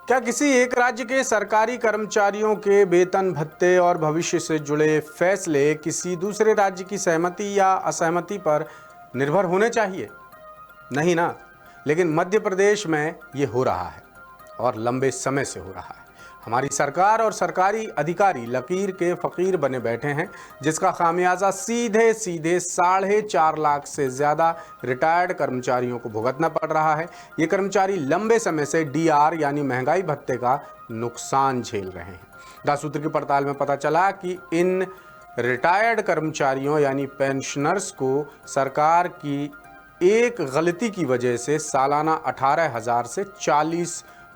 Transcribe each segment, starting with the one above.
क्या किसी एक राज्य के सरकारी कर्मचारियों के वेतन भत्ते और भविष्य से जुड़े फैसले किसी दूसरे राज्य की सहमति या असहमति पर निर्भर होने चाहिए? नहीं ना। लेकिन मध्य प्रदेश में ये हो रहा है और लंबे समय से हो रहा है। हमारी सरकार और सरकारी अधिकारी लकीर के फकीर बने बैठे हैं, जिसका खामियाजा सीधे सीधे 4.5 लाख से ज्यादा रिटायर्ड कर्मचारियों को भुगतना पड़ रहा है। ये कर्मचारी लंबे समय से डीआर यानी महंगाई भत्ते का नुकसान झेल रहे हैं। दासूत्र की पड़ताल में पता चला कि इन रिटायर्ड कर्मचारियों यानी पेंशनर्स को सरकार की एक गलती की वजह से सालाना 18,000 से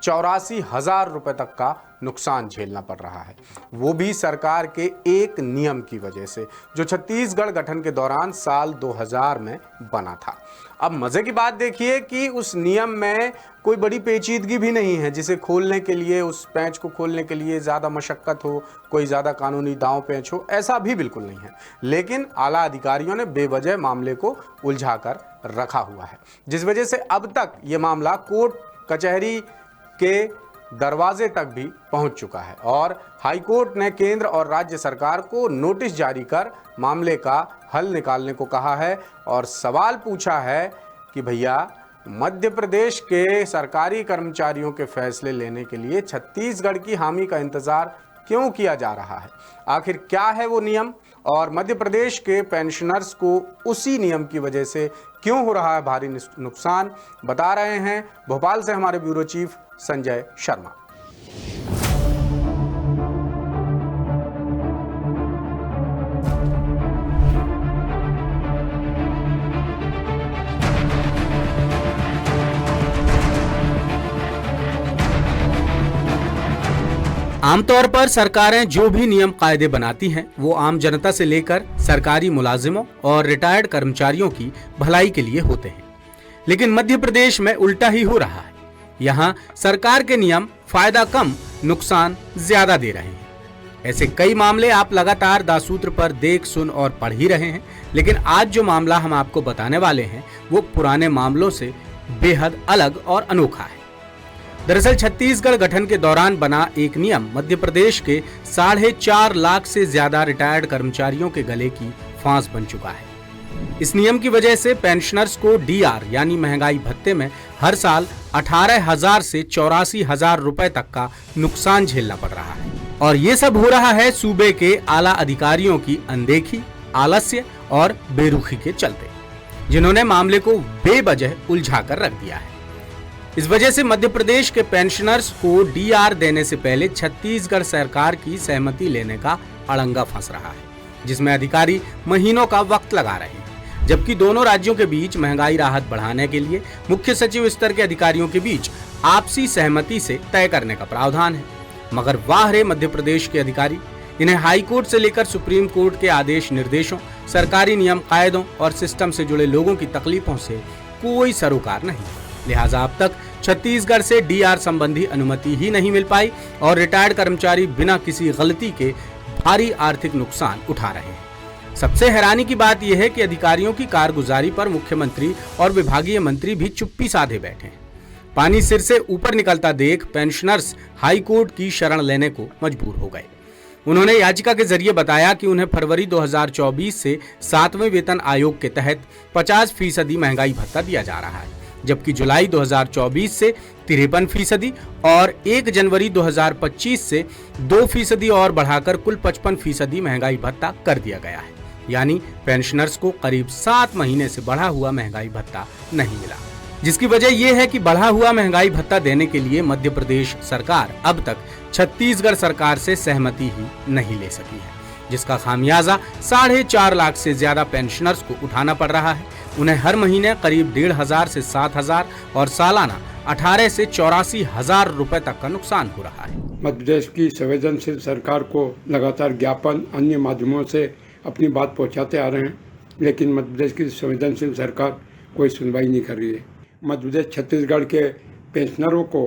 84,000 रुपए तक का नुकसान झेलना पड़ रहा है, वो भी सरकार के एक नियम की वजह से जो छत्तीसगढ़ गठन के दौरान साल 2000 में बना था। अब मजे की बात देखिए कि उस नियम में कोई बड़ी पेचीदगी भी नहीं है, जिसे खोलने के लिए, उस पैंच को खोलने के लिए ज़्यादा मशक्कत हो, कोई ज़्यादा कानूनी दांव पेंच हो, ऐसा भी बिल्कुल नहीं है। लेकिन आला अधिकारियों ने बेवजह मामले को उलझा कर रखा हुआ है, जिस वजह से अब तक ये मामला कोर्ट कचहरी के दरवाजे तक भी पहुंच चुका है और हाईकोर्ट ने केंद्र और राज्य सरकार को नोटिस जारी कर मामले का हल निकालने को कहा है और सवाल पूछा है कि भैया, मध्य प्रदेश के सरकारी कर्मचारियों के फैसले लेने के लिए छत्तीसगढ़ की हामी का इंतजार क्यों किया जा रहा है? आखिर क्या है वो नियम और मध्य प्रदेश के पेंशनर्स को उसी नियम की वजह से क्यों हो रहा है भारी नुकसान? बता रहे हैं भोपाल से हमारे ब्यूरो चीफ संजय शर्मा। आमतौर पर सरकारें जो भी नियम कायदे बनाती हैं वो आम जनता से लेकर सरकारी मुलाजिमों और रिटायर्ड कर्मचारियों की भलाई के लिए होते हैं। लेकिन मध्य प्रदेश में उल्टा ही हो रहा है। यहाँ सरकार के नियम फायदा कम, नुकसान ज्यादा दे रहे हैं। ऐसे कई मामले आप लगातार दासूत्र पर देख, सुन और पढ़ ही रहे हैं। लेकिन आज जो मामला हम आपको बताने वाले हैं वो पुराने मामलों से बेहद अलग और अनोखा है। दरअसल छत्तीसगढ़ गठन के दौरान बना एक नियम मध्य प्रदेश के 4.5 लाख से ज्यादा रिटायर्ड कर्मचारियों के गले की फांस बन चुका है। इस नियम की वजह से पेंशनर्स को डीआर यानी महंगाई भत्ते में हर साल 18,000 से 84,000 रुपए तक का नुकसान झेलना पड़ रहा है। और ये सब हो रहा है सूबे के आला अधिकारियों की अनदेखी, आलस्य और बेरुखी के चलते, जिन्होंने मामले को बेवजह उलझा कर रख दिया है। इस वजह से मध्य प्रदेश के पेंशनर्स को डीआर देने से पहले छत्तीसगढ़ सरकार की सहमति लेने का अड़ंगा फंस रहा है, जिसमें अधिकारी महीनों का वक्त लगा रहे हैं। जबकि दोनों राज्यों के बीच महंगाई राहत बढ़ाने के लिए मुख्य सचिव स्तर के अधिकारियों के बीच आपसी सहमति से तय करने का प्रावधान है। मगर वाह रे मध्य प्रदेश के अधिकारी, इन्हें हाईकोर्ट से लेकर सुप्रीम कोर्ट के आदेश निर्देशों, सरकारी नियम कायदों और सिस्टम से जुड़े लोगों की तकलीफों से कोई सरोकार नहीं। लिहाजा अब तक छत्तीसगढ़ से डीआर संबंधी अनुमति ही नहीं मिल पाई और रिटायर्ड कर्मचारी बिना किसी गलती के भारी आर्थिक नुकसान उठा रहे हैं। सबसे हैरानी की बात यह है कि अधिकारियों की कारगुजारी पर मुख्यमंत्री और विभागीय मंत्री भी चुप्पी साधे बैठे हैं। पानी सिर से ऊपर निकलता देख पेंशनर्स हाईकोर्ट की शरण लेने को मजबूर हो गए। उन्होंने याचिका के जरिए बताया कि उन्हें फरवरी 2024 से 7वें वेतन आयोग के तहत 50% महंगाई भत्ता दिया जा रहा है, जबकि जुलाई 2024 से 53% और 1 जनवरी 2025 से 2% और बढ़ाकर कुल 55% महंगाई भत्ता कर दिया गया है। यानी पेंशनर्स को करीब 7 महीने से बढ़ा हुआ महंगाई भत्ता नहीं मिला, जिसकी वजह यह है कि बढ़ा हुआ महंगाई भत्ता देने के लिए मध्य प्रदेश सरकार अब तक छत्तीसगढ़ सरकार से सहमति ही नहीं ले सकी है, जिसका खामियाजा 4.5 लाख से ज्यादा पेंशनर्स को उठाना पड़ रहा है। उन्हें हर महीने करीब 1,500 से 7,000 और सालाना 18 से 84,000 रुपए तक का नुकसान हो रहा है। मध्य प्रदेश की संवेदनशील सरकार को लगातार ज्ञापन, अन्य माध्यमों से अपनी बात पहुंचाते आ रहे हैं, लेकिन मध्य प्रदेश की संवेदनशील सरकार कोई सुनवाई नहीं कर रही है। मध्य प्रदेश छत्तीसगढ़ के पेंशनरों को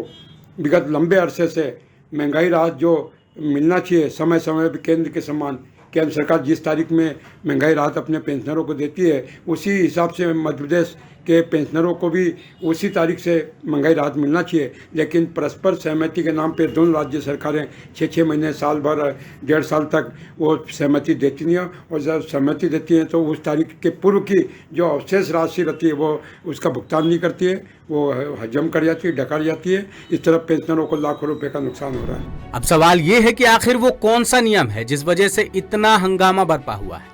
विगत लंबे अरसे से महंगाई राहत जो मिलना चाहिए समय समय पर केंद्र के समान, केंद्र सरकार जिस तारीख में महंगाई राहत अपने पेंशनरों को देती है उसी हिसाब से मध्य प्रदेश कि पेंशनरों को भी उसी तारीख से महंगाई राहत मिलना चाहिए, लेकिन परस्पर सहमति के नाम पे दोनों राज्य सरकारें 6-6 महीने, साल भर, 1.5 साल तक वो सहमति देती नहीं है, और जब सहमति देती हैं तो उस तारीख के पूर्व की जो अवशेष राशि रहती है वो उसका भुगतान नहीं करती है, वो हजम कर जाती है, डकार जाती है। इस तरह पेंशनरों को लाखों रुपए का नुकसान हो रहा है। अब सवाल ये है कि आखिर वो कौन सा नियम है जिस वजह से इतना हंगामा बरपा हुआ है।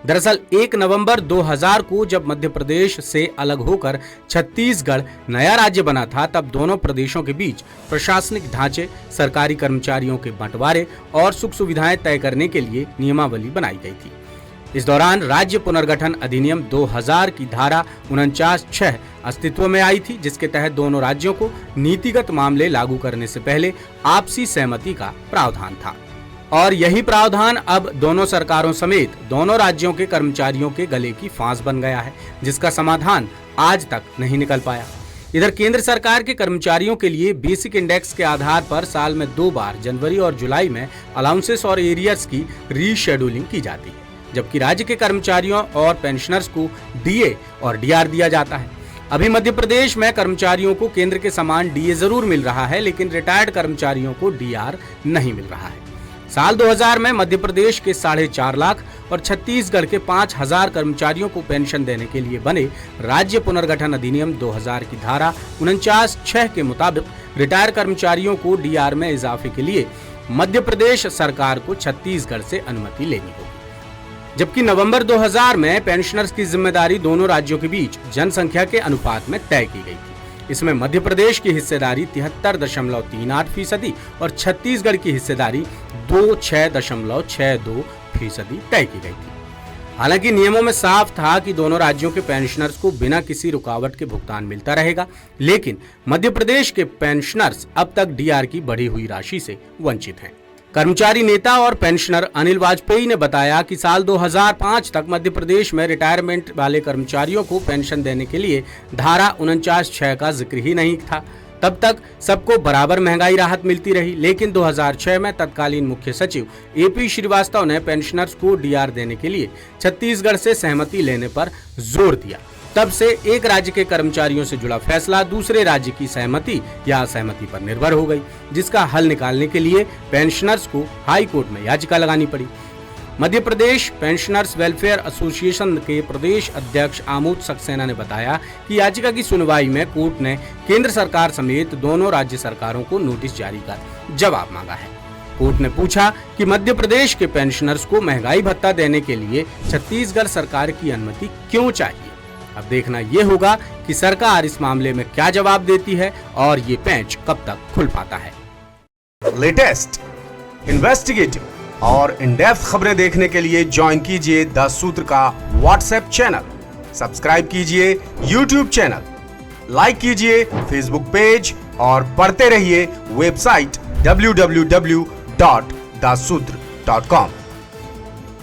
दरअसल 1 नवंबर 2000 को जब मध्य प्रदेश से अलग होकर छत्तीसगढ़ नया राज्य बना था, तब दोनों प्रदेशों के बीच प्रशासनिक ढांचे, सरकारी कर्मचारियों के बंटवारे और सुख सुविधाएं तय करने के लिए नियमावली बनाई गई थी। इस दौरान राज्य पुनर्गठन अधिनियम 2000 की धारा 49(6) अस्तित्व में आई थी, जिसके तहत दोनों राज्यों को नीतिगत मामले लागू करने से पहले आपसी सहमति का प्रावधान था। और यही प्रावधान अब दोनों सरकारों समेत दोनों राज्यों के कर्मचारियों के गले की फांस बन गया है, जिसका समाधान आज तक नहीं निकल पाया। इधर केंद्र सरकार के कर्मचारियों के लिए बेसिक इंडेक्स के आधार पर साल में 2 बार जनवरी और जुलाई में अलाउंसेस और एरियर्स की रीशेड्यूलिंग की जाती है, जबकि राज्य के कर्मचारियों और पेंशनर्स को डीए और डीआर दिया जाता है। अभी मध्य प्रदेश में कर्मचारियों को केंद्र के समान डीए जरूर मिल रहा है, लेकिन रिटायर्ड कर्मचारियों को डीआर नहीं मिल रहा है। साल 2000 में मध्य प्रदेश के 4.5 लाख और छत्तीसगढ़ के 5,000 कर्मचारियों को पेंशन देने के लिए बने राज्य पुनर्गठन अधिनियम 2000 की धारा 49(6) के मुताबिक रिटायर कर्मचारियों को डीआर में इजाफे के लिए मध्य प्रदेश सरकार को छत्तीसगढ़ से अनुमति लेनी होगी, जबकि नवंबर 2000 में पेंशनर्स की जिम्मेदारी दोनों राज्यों के बीच जनसंख्या के अनुपात में तय की गई थी। इसमें मध्य प्रदेश की हिस्सेदारी 73.38% और छत्तीसगढ़ की हिस्सेदारी 26.62% तय की गई थी। हालांकि नियमों में साफ था कि दोनों राज्यों के पेंशनर्स को बिना किसी रुकावट के भुगतान मिलता रहेगा, लेकिन मध्य प्रदेश के पेंशनर्स अब तक डीआर की बढ़ी हुई राशि से वंचित हैं। कर्मचारी नेता और पेंशनर अनिल वाजपेयी ने बताया कि साल 2005 तक मध्य प्रदेश में रिटायरमेंट वाले कर्मचारियों को पेंशन देने के लिए धारा 49(6) का जिक्र ही नहीं था। तब तक सबको बराबर महंगाई राहत मिलती रही, लेकिन 2006 में तत्कालीन मुख्य सचिव एपी श्रीवास्तव ने पेंशनर्स को डीआर देने के लिए छत्तीसगढ़ से सहमति लेने पर जोर दिया। तब से एक राज्य के कर्मचारियों से जुड़ा फैसला दूसरे राज्य की सहमति या असहमति पर निर्भर हो गई, जिसका हल निकालने के लिए पेंशनर्स को हाई कोर्ट में याचिका लगानी पड़ी। Madhya Pradesh pensioners welfare association के प्रदेश अध्यक्ष आमोद सक्सेना ने बताया कि याचिका की सुनवाई में कोर्ट ने केंद्र सरकार समेत दोनों राज्य सरकारों को नोटिस जारी कर जवाब मांगा है। कोर्ट ने पूछा कि मध्य प्रदेश के पेंशनर्स को महंगाई भत्ता देने के लिए छत्तीसगढ़ सरकार की अनुमति क्यों चाहिए। अब देखना ये होगा कि सरकार इस मामले में क्या जवाब देती है और ये पेंच कब तक खुल पाता है। लेटेस्ट, इन्वेस्टिगेटिव और इन डेप्थ खबरें देखने के लिए ज्वाइन कीजिए द सूत्र का व्हाट्सएप चैनल, सब्सक्राइब कीजिए यूट्यूब चैनल, लाइक कीजिए फेसबुक पेज और पढ़ते रहिए वेबसाइट www.daसूत्र.com।